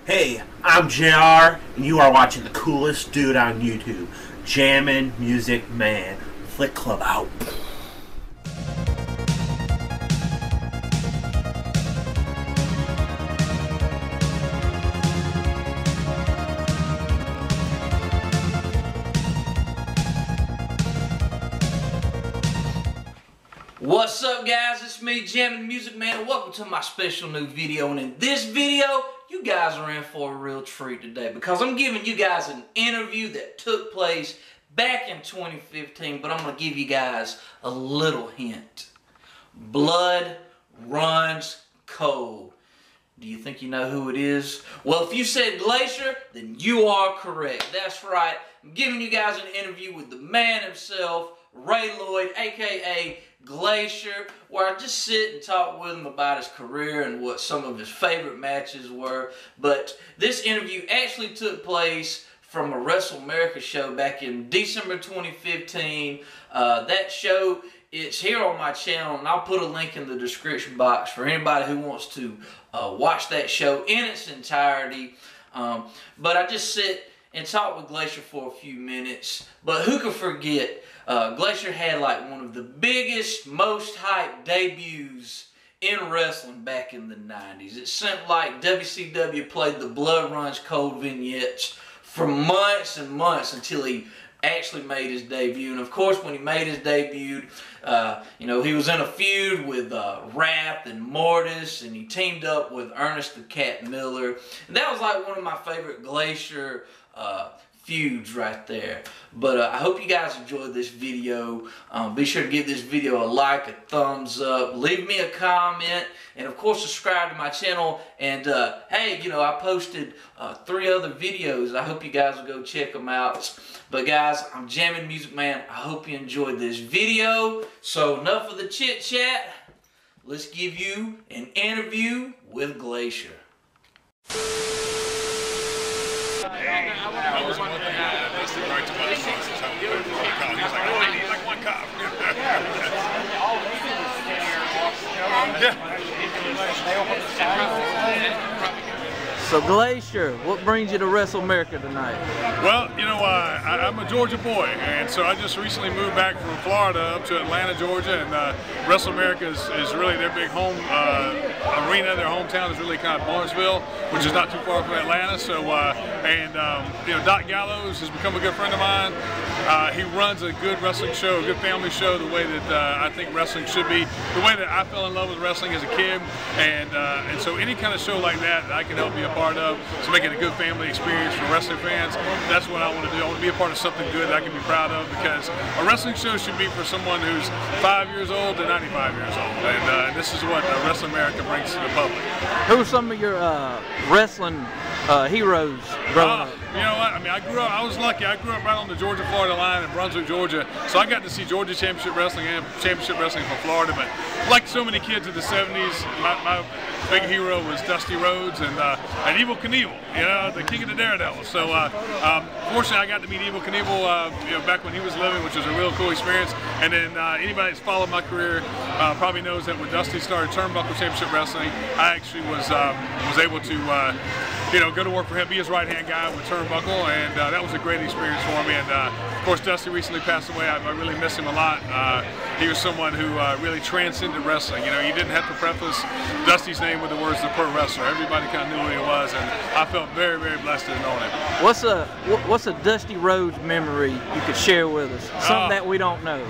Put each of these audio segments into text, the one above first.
Hey, I'm JR, and you are watching the coolest dude on YouTube, Jammin' Music Man. Flick Club out. What's up, guys? It's me, Jammin' Music Man, and welcome to my special new video. And in this video, you guys are in for a real treat today because I'm giving you guys an interview that took place back in 2015, but I'm going to give you guys a little hint. Blood runs cold. Do you think you know who it is? Well, if you said GLACIER, then you are correct. That's right. I'm giving you guys an interview with the man himself, Ray Lloyd, aka GLACIER, where I just sit and talk with him about his career and what some of his favorite matches were. But this interview actually took place from a WrestleMerica show back in December 2015. That show, it's here on my channel, and I'll put a link in the description box for anybody who wants to watch that show in its entirety. But I just sit and talk with GLACIER for a few minutes. But who could forget, GLACIER had like one of the biggest, most hyped debuts in wrestling back in the 90s. It seemed like WCW played the Blood Runs Cold vignettes for months and months until he actually made his debut. And of course, when he made his debut, you know, he was in a feud with Wrath and Mortis, and he teamed up with Ernest the Cat Miller. And that was like one of my favorite GLACIER feuds right there. But I hope you guys enjoyed this video. Be sure to give this video a like, a thumbs up, leave me a comment, and of course subscribe to my channel. And hey, you know, I posted 3 other videos. I hope you guys will go check them out. But guys, I'm Jammin' Music Man. I hope you enjoyed this video. So enough of the chit chat. Let's give you an interview with GLACIER. I was one of the right to my son. He was like, oh, I need like one cop. So GLACIER, what brings you to WrestleMerica tonight? Well, you know, I'm a Georgia boy, and so I just recently moved back from Florida up to Atlanta, Georgia, and WrestleMerica is really their big home arena. Their hometown is really kind of Barnesville, which is not too far from Atlanta. So, you know, Doc Gallows has become a good friend of mine. He runs a good wrestling show, a good family show, the way that I think wrestling should be, the way that I fell in love with wrestling as a kid, and so any kind of show like that I can help be a part of, to make it a good family experience for wrestling fans. That's what I want to do. I want to be a part of something good that I can be proud of, because a wrestling show should be for someone who's 5 years old to 95 years old, and this is what WrestleMerica brings to the public. Who are some of your wrestling heroes growing up? You know what? I mean, I was lucky. I grew up right on the Georgia-Florida line in Brunswick, Georgia. So I got to see Georgia Championship Wrestling and Championship Wrestling from Florida. But like so many kids in the 70s, my big hero was Dusty Rhodes and Evel Knievel, you know, the king of the Daredevil. So fortunately, I got to meet Evel Knievel, you know, back when he was living, which was a real cool experience. And then anybody that's followed my career probably knows that when Dusty started Turnbuckle Championship Wrestling, I actually was able to you know, go to work for him, be his right-hand guy with Turnbuckle, and that was a great experience for me. And of course, Dusty recently passed away. I really miss him a lot. He was someone who really transcended wrestling. You know, you didn't have to preface Dusty's name with the words "the pro wrestler." Everybody kind of knew who he was, and I felt very, very blessed to have known him. What's a Dusty Rhodes memory you could share with us? Something that we don't know.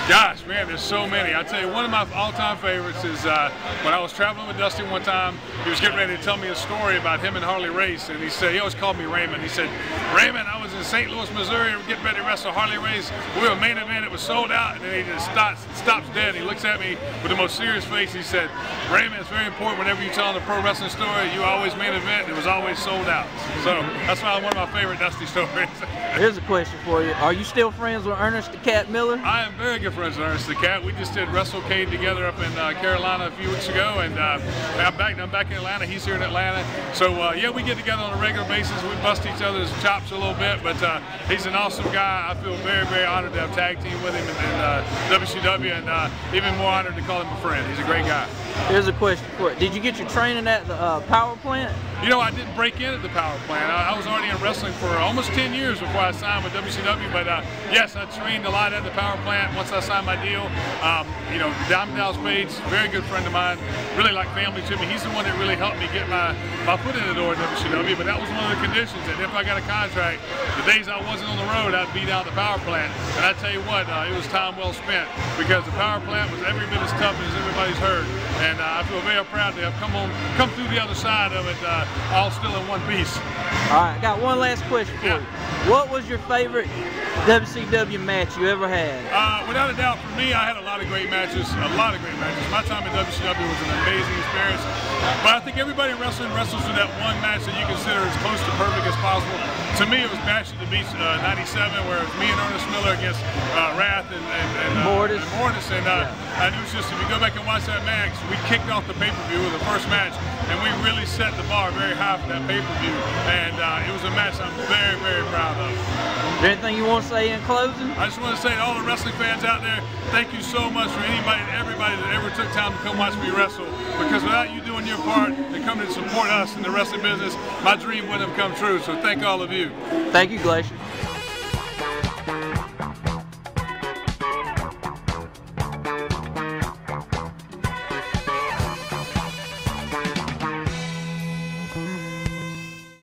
Gosh, man, there's so many. I tell you, one of my all-time favorites is when I was traveling with Dusty one time. He was getting ready to tell me a story about him and Harley Race, and he always called me Raymond. He said, Raymond, I was in St. Louis, Missouri, getting ready to wrestle Harley Race. We were a main event, it was sold out, and then he just stops dead. He looks at me with the most serious face. He said, Raymond, it's very important whenever you're telling a pro wrestling story, you always main event, and it was always sold out. So that's why one of my favorite Dusty stories. Here's a question for you. Are you still friends with Ernest the Cat Miller? I am very good friends with Ernest the Cat. We just did WrestleCade together up in Carolina a few weeks ago, and I'm back in Atlanta. He's here in Atlanta. So yeah, we get together on a regular basis. We bust each other's chops a little bit, but he's an awesome guy. I feel very, very honored to have tag team with him in WCW, and even more honored to call him a friend. He's a great guy. Here's a question for you. Did you get your training at the power plant? You know, I didn't break in at the power plant. I was already in wrestling for almost 10 years before I signed with WCW, but yes, I trained a lot at the power plant once I signed my deal. You know, Diamond Dallas Page, very good friend of mine, really like family to me. He's the one that really helped me get my foot in the door at WCW, but that was one of the conditions, that if I got a contract, the days I wasn't on the road, I'd be down at the power plant. And I tell you what, it was time well spent, because the power plant was every bit as tough as everybody's heard. And I feel very proud to have come through the other side of it, all still in one piece. All right, I got one last question for you. What was your favorite WCW match you ever had? Without a doubt, for me, I had a lot of great matches. My time at WCW was an amazing experience. But I think everybody in wrestling wrestles to that one match that you consider as close to perfect as possible. To me, it was Bash at the Beach '97, where it was me and Ernest Miller against Wrath and Mortis. And it was just, if you go back and watch that match, we kicked off the pay-per-view with the first match, and we really set the bar very high for that pay-per-view. And it was a match I'm very, very proud of. Is there anything you want to say in closing? I just want to say to all the wrestling fans out there, thank you so much for anybody and everybody that ever took time to come watch me wrestle. Because without you doing your part and coming to support us in the wrestling business, my dream wouldn't have come true. So thank all of you. Thank you, Glacier.